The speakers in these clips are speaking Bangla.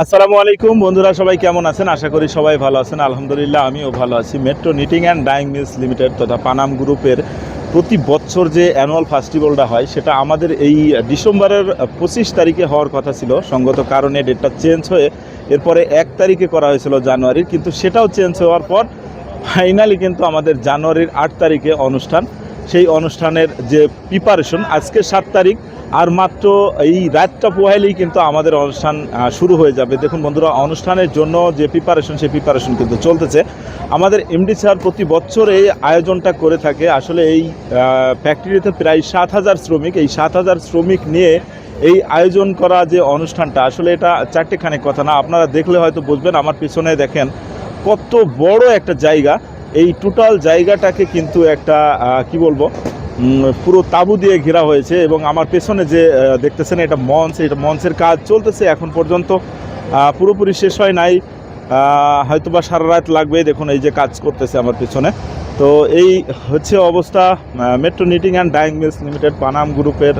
আসসালামু আলাইকুম বন্ধুরা, সবাই কেমন আছেন? আশা করি সবাই ভালো আছেন। আলহামদুলিল্লাহ আমিও ভালো আছি। Metro knitting and dyeing mills limited তথা পানাম গ্রুপের প্রতি বছর যে অ্যানুয়াল ফেস্টিভ্যালটা হয় সেটা আমাদের এই ডিসেম্বরের 25 তারিখে হওয়ার কথা ছিল। সঙ্গত কারণে ডেটটা চেঞ্জ হয়ে এরপরে 1 তারিখে করা হয়েছিল জানুয়ারির, কিন্তু সেটাও চেঞ্জ হওয়ার পর ফাইনালি কিন্তু আমাদের জানুয়ারির 8 তারিখে অনুষ্ঠান। সেই অনুষ্ঠানের যে প্রিপারেশন, আজকে 7 তারিখ, আর মাত্র এই রাতটা পোহাইলেই কিন্তু আমাদের অনুষ্ঠান শুরু হয়ে যাবে। দেখুন বন্ধুরা, অনুষ্ঠানের জন্য যে প্রিপারেশন সেই প্রিপারেশন কিন্তু চলতেছে। আমাদের এমডি স্যার প্রতি বছর এই আয়োজনটা করে থাকে। আসলে এই ফ্যাক্টরিতে প্রায় 7,000 শ্রমিক, এই 7,000 শ্রমিক নিয়ে এই আয়োজন করা যে অনুষ্ঠানটা, আসলে এটা চারটেখানে কথা না। আপনারা দেখলে হয়তো বুঝবেন। আমার পিছনে দেখেন কত বড় একটা জায়গা। এই টোটাল জায়গাটাকে কিন্তু একটা কি বলবো, পুরো তাঁবু দিয়ে ঘেরা হয়েছে। এবং আমার পেছনে যে দেখতেছেন এটা মঞ্চ, এটা মঞ্চের কাজ চলতেছে এখন পর্যন্ত, পুরোপুরি শেষ হয় নাই। হয়তোবা সারা রাত লাগবে। দেখুন এই যে কাজ করতেছে আমার পেছনে। তো এই হচ্ছে অবস্থা। Metro knitting and dyeing mills limited Panam গ্রুপের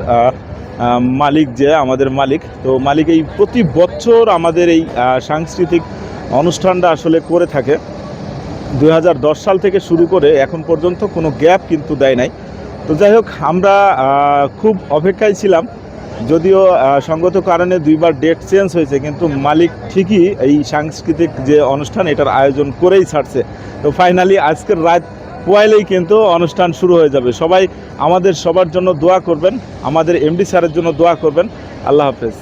মালিক, যে আমাদের মালিক, তো মালিক এই প্রতি বছর আমাদের এই সাংস্কৃতিক অনুষ্ঠানটা আসলে করে থাকে। 2010 সাল থেকে শুরু করে এখন পর্যন্ত কোনো গ্যাপ কিন্তু দেয় নাই। তো যাই হোক, আমরা খুব অপেক্ষায় ছিলাম। যদিও সঙ্গত কারণে 2বার ডেট চেঞ্জ হয়েছে, কিন্তু মালিক ঠিকই এই সাংস্কৃতিক যে অনুষ্ঠান এটার আয়োজন করেই ছাড়ছে। তো ফাইনালি আজকের রাত পোয়াইলেই কিন্তু অনুষ্ঠান শুরু হয়ে যাবে। সবাই আমাদের সবার জন্য দোয়া করবেন, আমাদের এমডি স্যারের জন্য দোয়া করবেন। আল্লাহ হাফেজ।